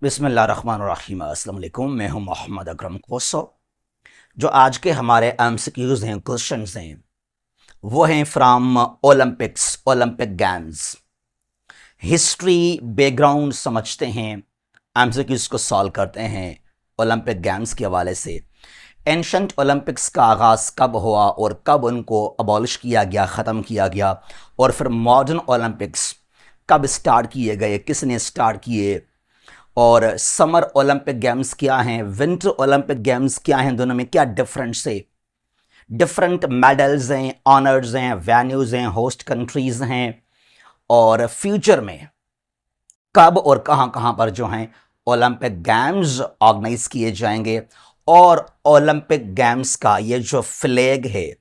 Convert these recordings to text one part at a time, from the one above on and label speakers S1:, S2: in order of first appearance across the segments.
S1: बिस्मिल्लाहिर्रहमानिर्रहीम। अस्सलाम वालेकुम। मैं हूं मोहम्मद अकरम कोसो। जो आज के हमारे एमसीक्यूज हैं, क्वेश्चंस हैं, वो हैं from Olympic games. History background समझते हैं, एमसीक्यूज को सॉल्व करते हैं ओलंपिक गेम्स के हवाले से। एंशंट ओलंपिक्स का आगाज़ कब हुआ और कब उनको अबॉलिश किया गया, ख़त्म किया गया, और फिर मॉडर्न ओलंपिक्स कब स्टार्ट किए गए, किसने स्टार्ट किए, और समर ओलंपिक गेम्स क्या हैं, विंटर ओलंपिक गेम्स क्या हैं, दोनों में क्या डिफरेंस है। डिफरेंट मेडल्स हैं, ऑनर्स हैं, वेन्यूज़ हैं, होस्ट कंट्रीज़ हैं, और फ्यूचर में कब और कहां कहां पर जो हैं ओलंपिक गेम्स ऑर्गेनाइज किए जाएंगे। और ओलंपिक गेम्स का ये जो फ्लैग है,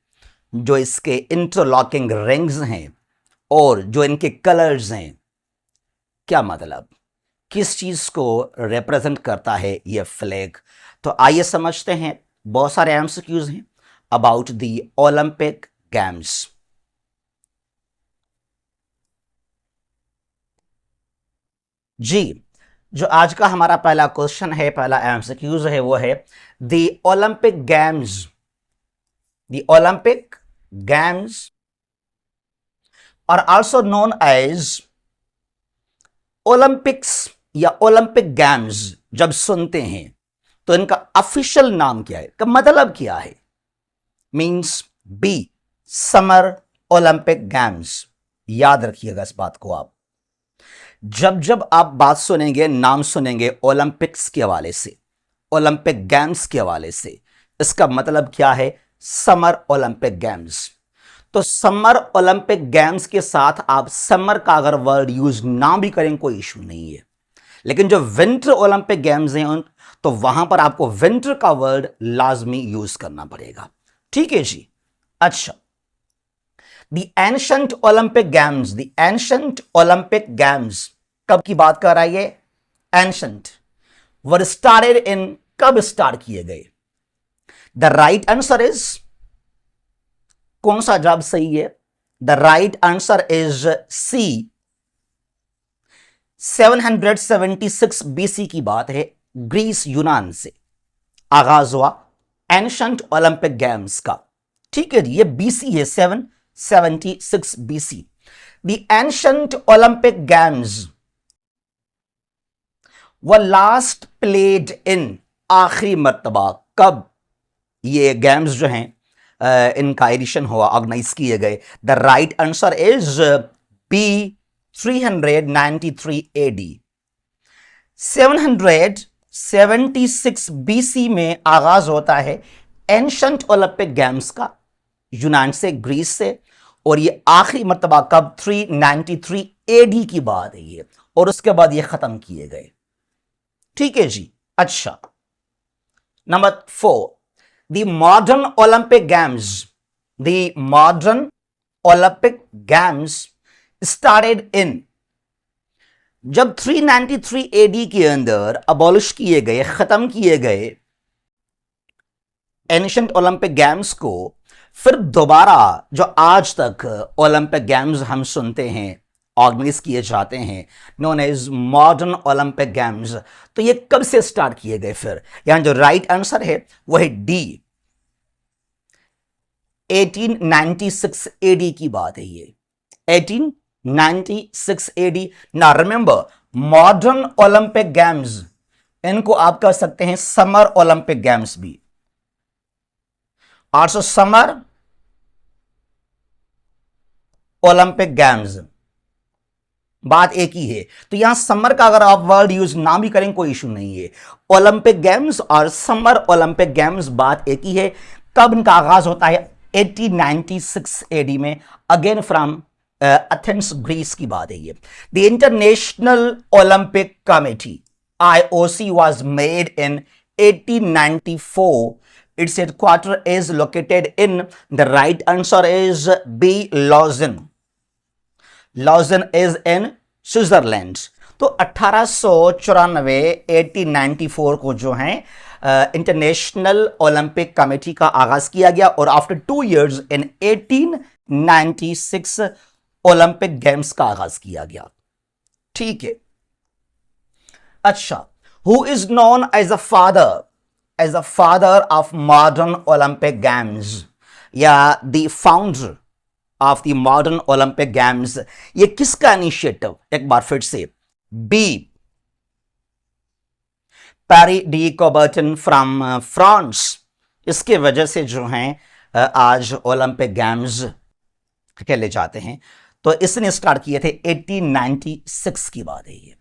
S1: जो इसके इंटरलॉकिंग रिंग्स हैं और जो इनके कलर्स हैं, क्या मतलब, किस चीज को रिप्रेजेंट करता है ये फ्लैग। तो आइए समझते हैं। बहुत सारे एमसीक्यूज हैं अबाउट द ओलंपिक गेम्स। जी, जो आज का हमारा पहला क्वेश्चन है, पहला एमसीक्यूज है, वो है the Olympic Games. The Olympic Games are also known as Olympics या ओलंपिक गेम्स। जब सुनते हैं तो इनका ऑफिशियल नाम क्या है, का मतलब क्या है। Means B, summer Olympic Games. याद रखिएगा इस बात को आप। जब जब आप बात सुनेंगे, नाम सुनेंगे ओलंपिक्स के हवाले से, ओलंपिक गेम्स के हवाले से, इसका मतलब क्या है, समर ओलंपिक गेम्स। तो समर ओलंपिक गेम्स के साथ आप समर का अगर वर्ड यूज ना भी करें कोई इशू नहीं है, लेकिन जो विंटर ओलंपिक गेम्स हैं तो वहां पर आपको विंटर का वर्ड लाजमी यूज करना पड़ेगा। ठीक है जी। अच्छा, the ancient Olympic Games, the ancient Olympic games कब की बात कर रहा है ये, एंशंट, वर स्टार्टेड इन, कब स्टार्ट किए गए। द राइट आंसर इज, कौन सा जवाब सही है, the right answer is C, 776 BC की बात है। ग्रीस, यूनान से आगाज हुआ एंशंट ओलंपिक गेम्स का। ठीक है जी, ये बीसी है, 776 BC. The ancient Olympic games व लास्ट प्लेड इन, आखिरी मर्तबा कब ये गेम्स जो हैं इनका एडिशन हुआ, ऑर्गेनाइज किए गए। The right answer is B, 393 AD. 776 BC में आगाज होता है एंशंट ओलंपिक गेम्स का, यूनान से, ग्रीस से, और ये आखिरी मर्तबा कब, 393 एडी की बात है ये, और उसके बाद ये खत्म किए गए। ठीक है जी। अच्छा, number 4, the modern Olympic Games, the modern Olympic games started in, जब 393 एडी के अंदर अबॉलिश किए गए, खत्म किए गए एंशिएंट ओलंपिक गेम्स को, फिर दोबारा जो आज तक ओलंपिक गेम्स हम सुनते हैं, ऑर्गेनाइज किए जाते हैं, known as modern Olympic Games. तो ये कब से स्टार्ट किए गए, फिर यहां जो राइट आंसर है वो है डी, 1896 एडी की बात है ये, 1896 एडी। ना रिमेंबर, मॉडर्न ओलंपिक गेम्स, इनको आप कह सकते हैं समर ओलंपिक गेम्स भी, आल्सो समर ओलंपिक गेम्स, बात एक ही है। तो यहां समर का अगर आप वर्ड यूज ना भी करें कोई इशू नहीं है। ओलंपिक गेम्स और समर ओलंपिक गेम्स बात एक ही है। कब इनका आगाज होता है, 1896 एडी में, अगेन फ्रॉम एथेंस, ग्रीस की बात है ये। The international Olympic committee, IOC was made in 1894. Its headquarter is located in, the right answer is B, Lausanne. Lausanne is in Switzerland. तो 1894, 1894 को जो है इंटरनेशनल ओलंपिक कमेटी का आगाज किया गया, और after 2 years in 1896 Olympic games का आगाज किया गया। ठीक है। अच्छा, who is known as the father of modern Olympic games, या the founder of the modern Olympic games, ये किसका इनिशिएटिव? एक बार फिर से, B Pierre de Coubertin from France. इसके वजह से जो है आज ओलंपिक गेम्स खेले जाते हैं। तो इसने स्टार्ट किए थे 1896 की बात है ये।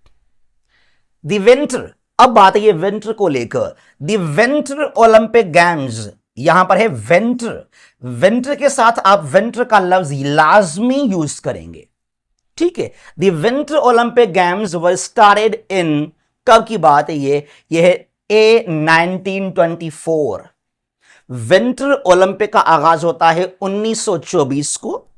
S1: द विंटर, अब बात है ये विंटर को लेकर, द विंटर ओलंपिक गेम्स, यहां पर है विंटर। विंटर के साथ आप विंटर का लफ्ज लाजमी यूज करेंगे, ठीक है। The winter Olympic games were started in, कब की बात है ये है 1924। विंटर ओलंपिक का आगाज होता है 1924 को,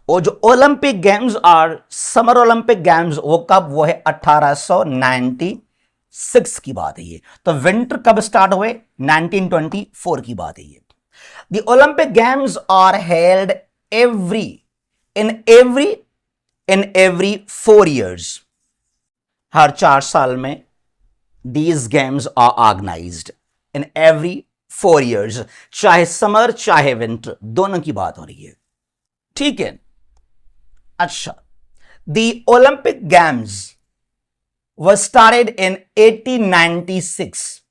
S1: और जो ओलंपिक गेम्स और समर ओलंपिक गेम्स वो कब, वो है 1896 की बात है ये। तो विंटर कब स्टार्ट हुए? 1924 की बात है ये। The Olympic Games are held in every 4 years, हर 4 साल में these games are organized in every 4 years, चाहे समर चाहे विंटर, दोनों की बात हो रही है, ठीक है। अच्छा, the Olympic Games was started in 1896.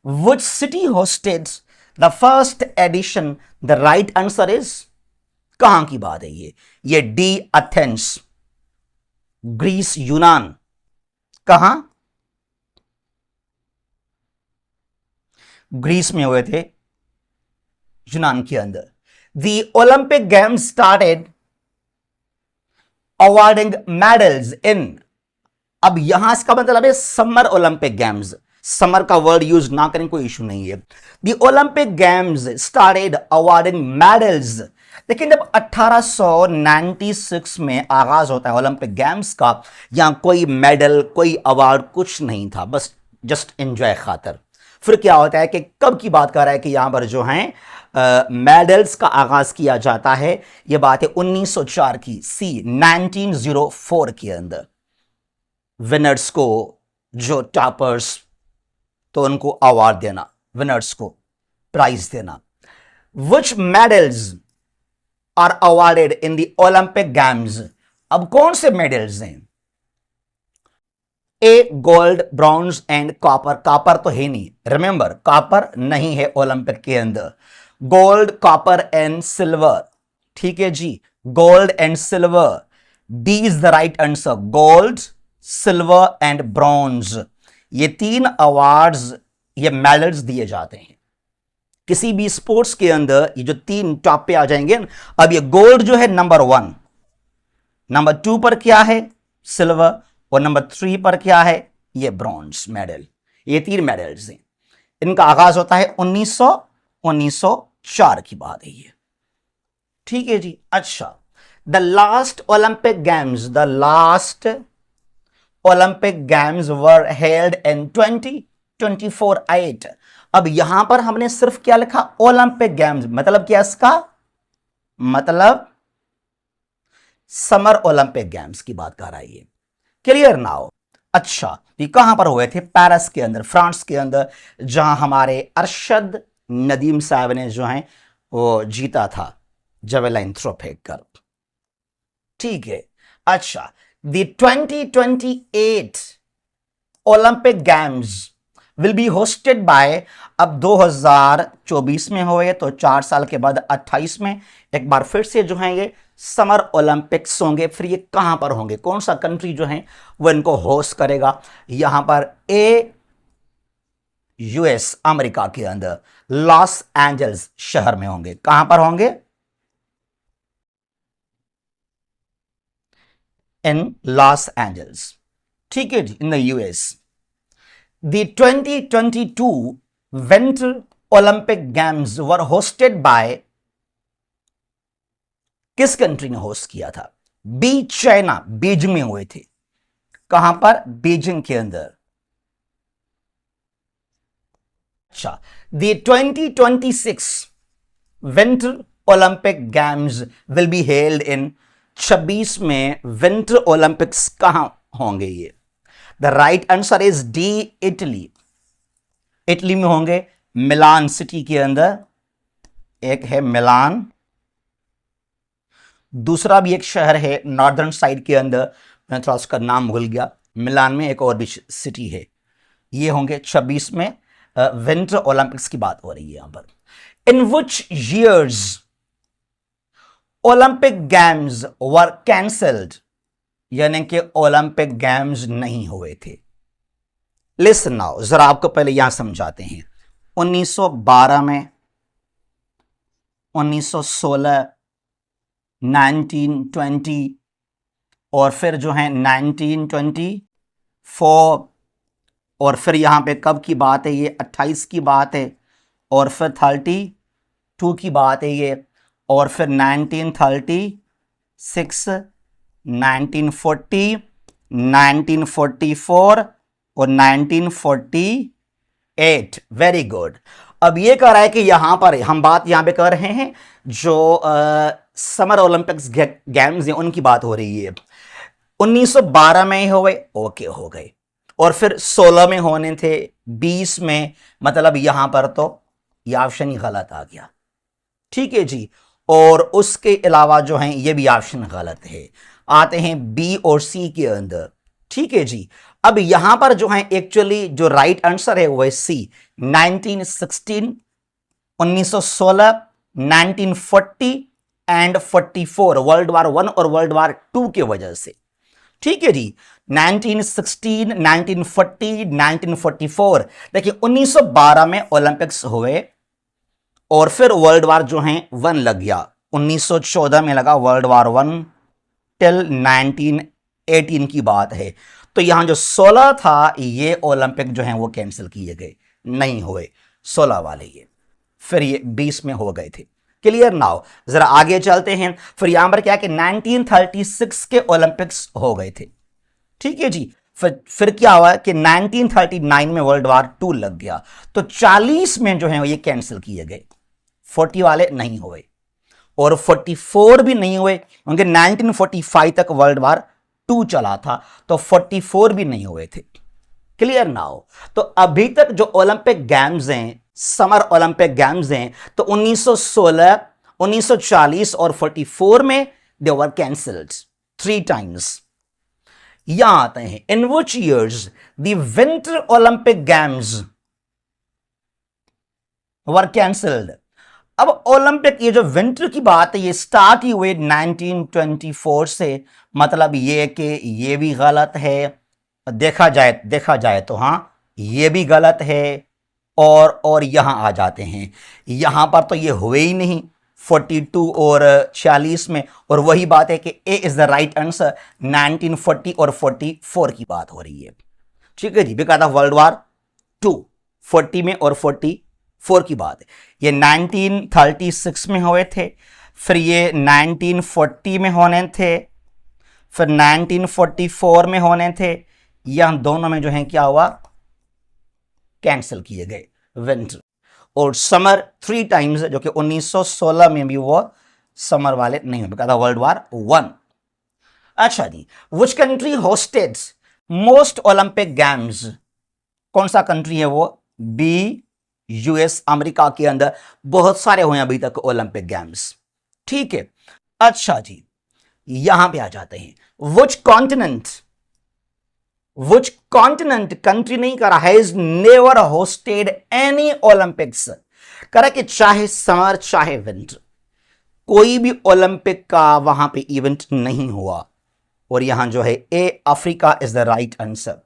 S1: Which city hosted the first edition? The right answer is, कहां की बात है ये डी एथेंस, ग्रीस, यूनान। कहां? ग्रीस में हुए थे, यूनान के अंदर। The Olympic Games started awarding medals in, अब यहां इसका मतलब है समर ओलंपिक गेम्स। समर का वर्ड यूज ना करें, कोई इशू नहीं है। The Olympic games started awarding medals, लेकिन जब 1896 में आगाज होता है ओलंपिक गेम्स का, यहां कोई मेडल कोई अवार्ड कुछ नहीं था, बस जस्ट एंजॉय खातर। फिर क्या होता है कि कब की बात कर रहा है कि यहां पर जो है मेडल्स का आगाज किया जाता है, यह बात है 1904 की, सी 1904 के अंदर। विनर्स को, जो टॉपर्स, तो उनको अवार्ड देना, विनर्स को प्राइज देना। Which medals are awarded in the Olympic games, अब कौन से मेडल्स हैं? A gold, bronze and copper. Copper तो है नहीं, रिमेंबर कॉपर नहीं है ओलंपिक के अंदर। गोल्ड, कॉपर एंड सिल्वर, ठीक है जी, gold and silver. D is the right answer, gold, silver and bronze. ये 3 अवार्ड्स, ये मेडल्स दिए जाते हैं किसी भी स्पोर्ट्स के अंदर। ये जो 3 टॉप पे आ जाएंगे। अब ये गोल्ड जो है नंबर 1, नंबर 2 पर क्या है? सिल्वर, और नंबर 3 पर क्या है? ये ब्रॉन्ज मेडल। ये 3 मेडल्स हैं। इनका आगाज होता है 1904 की बात है ये, ठीक है जी। अच्छा, the last Olympic games were held in 2024-8। अब यहां पर हमने सिर्फ क्या लिखा? ओलंपिक गेम्स, मतलब क्या इसका मतलब? समर ओलंपिक गेम्स की बात कर रहा है ये। Clear now? अच्छा, ये कहां पर हुए थे? पेरिस के अंदर, फ्रांस के अंदर, जहां हमारे अरशद नदीम साहब ने जो है वो जीता था जेवलिन थ्रो फेंक कर, ठीक है। अच्छा, the 2028 Olympic games will be hosted by, अब 2024 में हुए तो 4 साल के बाद 28 में एक बार फिर से जो है ये समर ओलंपिक्स होंगे। फिर ये कहां पर होंगे? कौन सा कंट्री जो है वो इनको होस्ट करेगा? यहां पर ए यूएस, अमेरिका के अंदर लॉस एंजल्स शहर में होंगे। कहां पर होंगे? इन लॉस एंजल्स, ठीक है जी, in the US. The 2022 winter Olympic games were hosted by, किस कंट्री ने होस्ट किया था? बी चाइना, बीजिंग में हुए थे। कहां पर? बीजिंग के अंदर। अच्छा, the 2026 winter Olympic games will be held in, 26 में विंटर ओलंपिक्स कहां होंगे ये? The right answer is D, Italy. Italy में होंगे मिलान सिटी के अंदर, एक है मिलान, दूसरा भी एक शहर है नॉर्दर्न साइड के अंदर, मैं थोड़ा उसका नाम भूल गया, मिलान में एक और भी सिटी है। ये होंगे 26 में। विंटर ओलंपिक्स की बात हो रही है यहां पर। इन which years Olympic games were cancelled, यानी कि ओलंपिक गेम्स नहीं हुए थे। लिसन नाउ, जरा आपको पहले यहां समझाते हैं। 1912 में, 1916, 1920 और फिर जो है 1924, और फिर यहां पे कब की बात है, ये 28 की बात है, और फिर 32 की बात है ये, और फिर 1936, 1940, 1944 और 1948। Very good. अब ये कह रहा है कि यहां पर हम बात यहां पे कर रहे हैं जो समर ओलंपिक्स गेम्स हैं उनकी बात हो रही है। 1912 में ही हो गए, ओके हो गए, और फिर 16 में होने थे, 20 में, मतलब यहां पर तो ये ऑप्शन ही गलत आ गया। ठीक है जी। और उसके अलावा जो है ये भी ऑप्शन गलत है। आते हैं बी और सी के अंदर। ठीक है जी। अब यहां पर जो है एक्चुअली जो राइट आंसर है वो है सी, 1916, 1916, 1940 एंड 44, वर्ल्ड वार 1 और वर्ल्ड वार 2 की वजह से। ठीक है जी। 1916, 1940, 1944। देखिए 1912 में ओलंपिक्स हुए और फिर वर्ल्ड वार जो है 1 लग गया, 1914 में लगा वर्ल्ड वार 1 टिल 1918 की बात है। तो यहां जो 16 था ये ओलंपिक जो है वो कैंसिल किए गए, नहीं हुए 16 वाले ये, फिर ये 20 में हो गए थे। क्लियर नाउ, जरा आगे चलते हैं। फिर यहां पर क्या कि 1936 के ओलंपिक्स हो गए थे। ठीक है जी। फिर क्या हुआ कि 1939 में वर्ल्ड वार 2 लग गया, तो 40 में जो है ये कैंसिल किए गए, 40 वाले नहीं हुए, और 44 भी नहीं हुए क्योंकि 1945 तक वर्ल्ड वार 2 चला था, तो 44 भी नहीं हुए थे। Clear now. तो अभी तक जो ओलंपिक गेम्स हैं, समर ओलंपिक गेम्स हैं, तो 1916, 1940 और 44 में दे वर कैंसल्ड 3 टाइम्स। यहां आते हैं, in which years the winter Olympic games were cancelled. अब ओलंपिक ये जो विंटर की बात है ये स्टार्ट ही हुए 1924 से, मतलब ये कि ये भी गलत है, देखा जाए तो हाँ ये भी गलत है, और यहां आ जाते हैं, यहां पर तो ये हुए ही नहीं 42 और 46 में, और वही बात है कि ए इज द राइट आंसर, 1940 और 44 की बात हो रही है। ठीक है जी, बिकॉज ऑफ वर्ल्ड वार 2, 40 में और 44 की बात है। ये 1936 में हुए थे, फिर ये 1940 में होने थे, फिर 1944 में होने थे, यह दोनों में जो है क्या हुआ, कैंसिल किए गए विंटर और समर 3 टाइम्स, जो कि 1916 में भी वो समर वाले नहीं हुए बिकॉज ऑफ वर्ल्ड वार 1। अच्छा जी, which country hosted most Olympic games, कौन सा कंट्री है वो, बी यूएस, अमेरिका के अंदर बहुत सारे हुए अभी तक ओलंपिक गेम्स। ठीक है। अच्छा जी, यहां पे आ जाते हैं, विच कॉन्टिनेंट, कंट्री नहीं करा, has never hosted any Olympics, करा कि चाहे समर चाहे विंटर कोई भी ओलंपिक का वहां पे इवेंट नहीं हुआ, और यहां जो है A Africa is the right answer.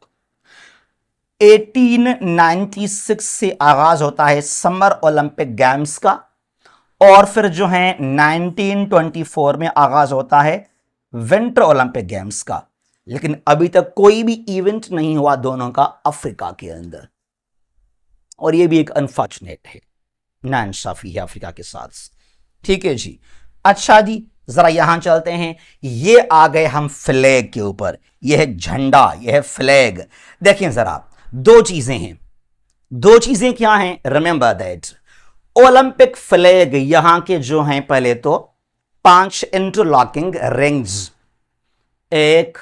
S1: 1896 से आगाज होता है समर ओलंपिक गेम्स का, और फिर जो है 1924 में आगाज होता है विंटर ओलंपिक गेम्स का, लेकिन अभी तक कोई भी इवेंट नहीं हुआ दोनों का अफ्रीका के अंदर, और यह भी एक अनफॉर्चुनेट है, नाइंसाफी है अफ्रीका के साथ। ठीक है जी। अच्छा जी, जरा यहां चलते हैं, ये आ गए हम फ्लैग के ऊपर, यह है झंडा, यह है फ्लैग। देखें जरा, दो चीजें हैं, दो चीजें क्या हैं, रिमेंबर दैट ओलंपिक फ्लैग यहां के जो हैं पहले तो 5 इंटरलॉकिंग रिंग्स, 1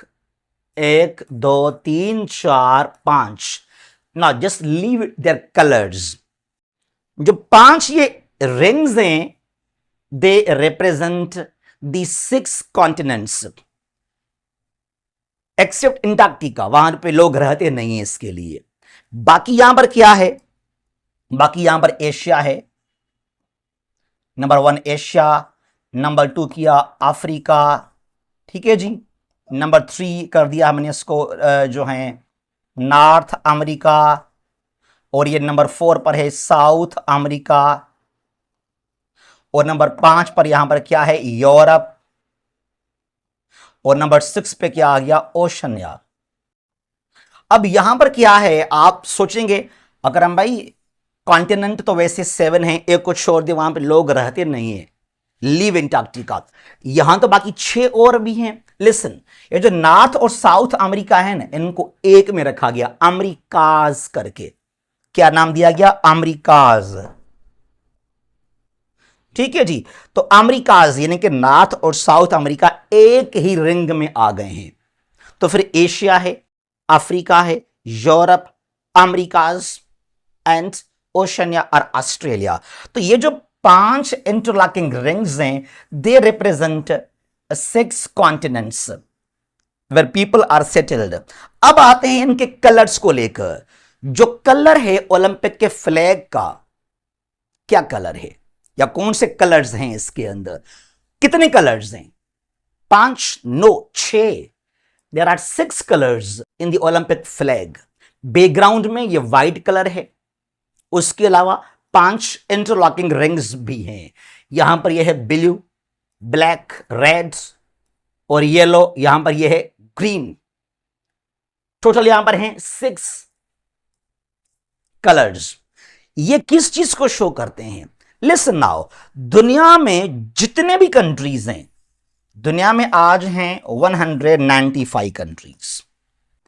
S1: 1 2 3 4 5, ना जस्ट लीव देयर कलर्स। जो 5 ये रिंग्स हैं, they represent the 6 continents except Antarctica, वहां पे लोग रहते नहीं है इसके लिए। बाकी यहां पर क्या है, बाकी यहां पर एशिया है, नंबर 1 एशिया, नंबर 2 किया अफ्रीका, ठीक है जी, नंबर 3 कर दिया हमने इसको जो है नॉर्थ अमेरिका, और ये नंबर 4 पर है साउथ अमेरिका, और नंबर 5 पर यहां पर क्या है यूरोप, और नंबर 6 पे क्या आ गया ओशनिया। अब यहां पर क्या है, आप सोचेंगे अकरम भाई कॉन्टिनेंट तो वैसे 7 है, एक को छोड़ दे वहां पे लोग रहते नहीं है, लीव अंटार्कटिका, यहां तो बाकी 6 और भी हैं। लिसन, ये जो नॉर्थ और साउथ अमेरिका है ना, इनको एक में रखा गया अमेरिकाज करके। क्या नाम दिया गया, अमेरिकाज, ठीक है जी। तो अमेरिकाज यानी कि नॉर्थ और साउथ अमेरिका एक ही रिंग में आ गए हैं। तो फिर एशिया है, अफ्रीका है, यूरोप, अमेरिकाज एंड ओशनिया और ऑस्ट्रेलिया। तो ये जो 5 इंटरलॉकिंग रिंग्स हैं, they represent 6 continents where people are settled. अब आते हैं इनके कलर्स को लेकर। जो कलर है ओलंपिक के फ्लैग का, क्या कलर है या कौन से कलर्स हैं इसके अंदर, कितने कलर्स हैं, 5, no 6। There are 6 colours in the Olympic flag. Background में ये व्हाइट कलर है, उसके अलावा 5 इंटरलॉकिंग रिंग्स भी हैं। यहां पर यह है ब्लू, ब्लैक, रेड और येलो, यहां पर यह है ग्रीन। टोटल यहां पर हैं 6 कलर्स। ये किस चीज को शो करते हैं, लिसन नाउ। दुनिया में जितने भी कंट्रीज हैं, दुनिया में आज हैं 195 कंट्रीज,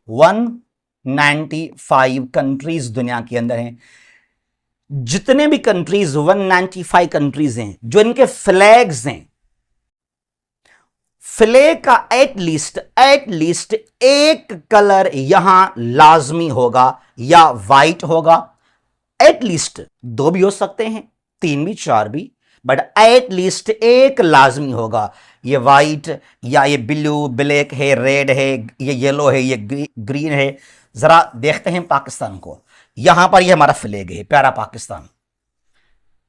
S1: 195 कंट्रीज दुनिया के अंदर हैं। जितने भी कंट्रीज 195 कंट्रीज हैं, जो इनके फ्लैग्स हैं, फ्लैग का एटलीस्ट एक कलर यहां लाजमी होगा, या वाइट होगा, एटलीस्ट 2 भी हो सकते हैं, 3 भी, 4 भी, बट एटलीस्ट एक लाजमी होगा। ये वाइट या ये ब्लू, ब्लैक है, रेड है, ये येलो है, ये ग्रीन है। जरा देखते हैं पाकिस्तान को, यहां पर ये हमारा फ्लैग है प्यारा पाकिस्तान,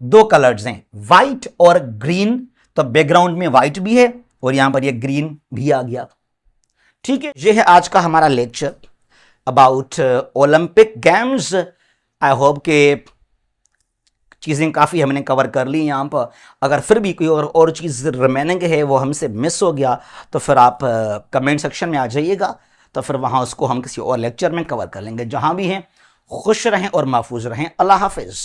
S1: 2 कलर्स हैं व्हाइट और ग्रीन, तो बैकग्राउंड में व्हाइट भी है और यहां पर ये ग्रीन भी आ गया, ठीक है। ये है आज का हमारा lecture about Olympic games. I hope के चीज़ें काफ़ी हमने कवर कर ली यहाँ पर। अगर फिर भी कोई और चीज़ रिमेनिंग है, वो हमसे मिस हो गया, तो फिर आप कमेंट सेक्शन में आ जाइएगा, तो फिर वहाँ उसको हम किसी और लेक्चर में कवर कर लेंगे। जहाँ भी हैं खुश रहें और महफूज रहें। अल्लाह हाफिज़।